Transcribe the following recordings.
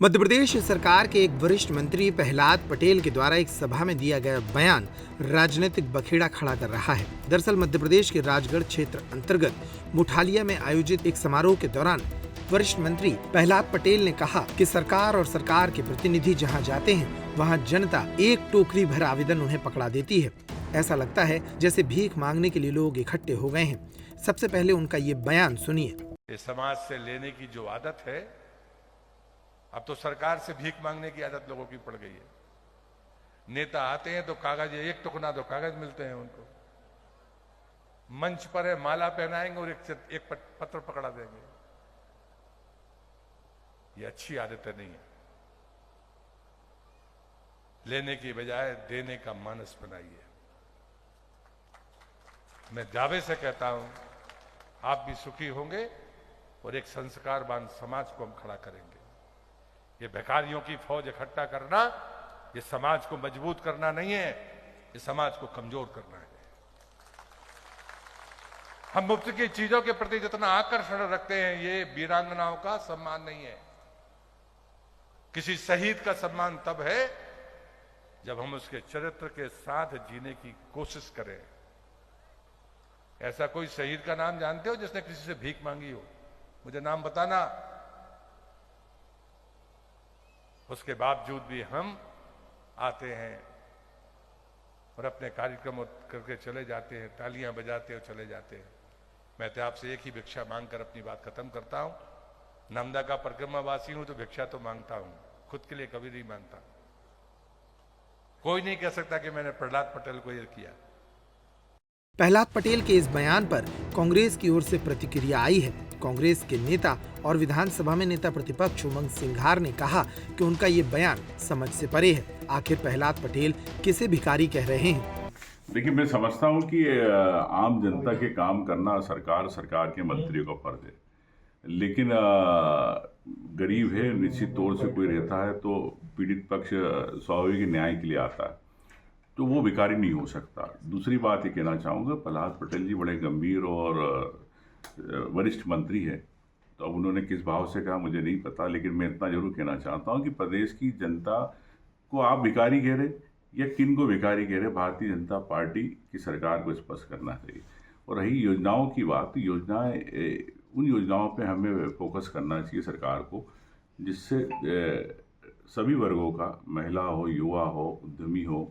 मध्य प्रदेश सरकार के एक वरिष्ठ मंत्री प्रहलाद पटेल के द्वारा एक सभा में दिया गया बयान राजनीतिक बखेड़ा खड़ा कर रहा है। दरअसल मध्य प्रदेश के राजगढ़ क्षेत्र अंतर्गत मुठालिया में आयोजित एक समारोह के दौरान वरिष्ठ मंत्री प्रहलाद पटेल ने कहा कि सरकार और सरकार के प्रतिनिधि जहां जाते हैं वहां जनता एक टोकरी भर आवेदन उन्हें पकड़ा देती है। ऐसा लगता है जैसे भीख मांगने के लिए लोग इकट्ठे हो गए हैं। सबसे पहले उनका ये बयान सुनिए। समाज से लेने की जो आदत है, अब तो सरकार से भीख मांगने की आदत लोगों की पड़ गई है। नेता आते हैं तो कागज, एक टुकना तो कागज मिलते हैं उनको, मंच पर है माला पहनाएंगे और एक पत्र पकड़ा देंगे। ये अच्छी आदतें नहीं है। लेने की बजाय देने का मानस बनाइए। मैं दावे से कहता हूं, आप भी सुखी होंगे और एक संस्कारवान समाज को हम खड़ा करेंगे। ये भिखारियों की फौज इकट्ठा करना, ये समाज को मजबूत करना नहीं है, ये समाज को कमजोर करना है। हम मुफ्त की चीजों के प्रति जितना आकर्षण रखते हैं, ये वीरांगनाओं का सम्मान नहीं है। किसी शहीद का सम्मान तब है जब हम उसके चरित्र के साथ जीने की कोशिश करें। ऐसा कोई शहीद का नाम जानते हो जिसने किसी से भीख मांगी हो? मुझे नाम बताना। उसके बावजूद भी हम आते हैं और अपने कार्यक्रम करके चले जाते हैं, तालियां बजाते हैं और चले जाते हैं। मैं तो आपसे एक ही भिक्षा मांगकर अपनी बात खत्म करता हूं। नर्मदा का परिक्रमावासी हूं तो भिक्षा तो मांगता हूं, खुद के लिए कभी नहीं मांगता। कोई नहीं कह सकता कि मैंने प्रहलाद पटेल को यह किया। प्रहलाद पटेल के इस बयान पर कांग्रेस की ओर से प्रतिक्रिया आई है। कांग्रेस के नेता और विधानसभा में नेता प्रतिपक्ष उमंग सिंघार ने कहा कि उनका ये बयान समझ से परे है। आखिर प्रहलाद पटेल किसे भिखारी कह रहे हैं? देखिए, मैं समझता हूँ कि आम जनता के काम करना सरकार के मंत्रियों का फर्ज है। लेकिन गरीब है, निश्चित तौर से कोई रहता है तो पीड़ित पक्ष स्वाभाविक न्याय के लिए आता है, तो वो भिखारी नहीं हो सकता। दूसरी बात ये कहना चाहूँगा, प्रहलाद पटेल जी बड़े गंभीर और वरिष्ठ मंत्री है, तो अब उन्होंने किस भाव से कहा मुझे नहीं पता, लेकिन मैं इतना जरूर कहना चाहता हूँ कि प्रदेश की जनता को आप भिखारी कह रहे या किन को भिखारी कह रहे, भारतीय जनता पार्टी की सरकार को स्पष्ट करना चाहिए। और रही योजनाओं की बात, उन योजनाओं पे हमें फोकस करना चाहिए सरकार को, जिससे सभी वर्गों का, महिला हो, युवा हो, उद्यमी हो,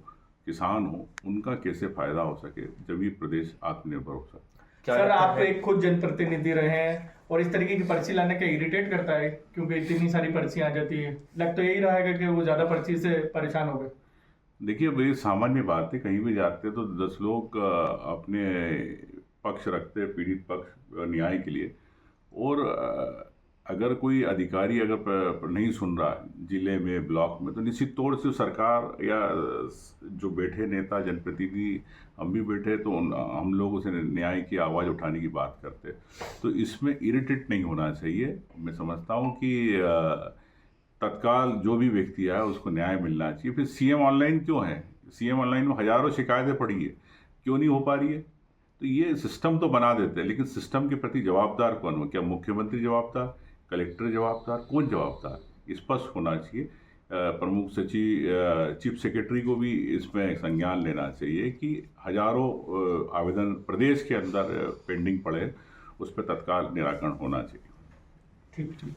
किसान हो, उनका कैसे फायदा हो सके, जब ये प्रदेश आत्मनिर्भर हो सकता है। सर, आप एक खुद जनप्रतिनिधि रहे हैं और इस तरीके की पर्ची लाने का इरिटेट करता है क्योंकि इतनी सारी पर्ची आ जाती है। लग तो यही रहा है कि वो ज्यादा पर्ची से परेशान हो गए। देखिए, ये सामान्य बात है, कहीं भी जाते तो 10 लोग अपने पक्ष रखते हैं, पीड़ित पक्ष न्याय के लिए। और अगर कोई अधिकारी अगर नहीं सुन रहा है जिले में, ब्लॉक में, तो निश्चित तौर से सरकार या जो बैठे नेता, जनप्रतिनिधि, हम भी बैठे तो हम लोग उसे न्याय की आवाज़ उठाने की बात करते। तो इसमें इरिटेट नहीं होना चाहिए। मैं समझता हूँ कि तत्काल जो भी व्यक्ति आया उसको न्याय मिलना चाहिए। फिर सीएम ऑनलाइन क्यों है? सीएम ऑनलाइन में हजारों शिकायतें पड़ी है, क्यों नहीं हो पा रही है? तो ये सिस्टम तो बना देते हैं, लेकिन सिस्टम के प्रति जवाबदार कौन हो? क्या मुख्यमंत्री जवाबदार, कलेक्टर जवाबदार, कौन जवाबदार? स्पष्ट होना चाहिए। प्रमुख सचिव, चीफ सेक्रेटरी को भी इसमें संज्ञान लेना चाहिए कि हजारों आवेदन प्रदेश के अंदर पेंडिंग पड़े, उस पर तत्काल निराकरण होना चाहिए। ठीक ठीक।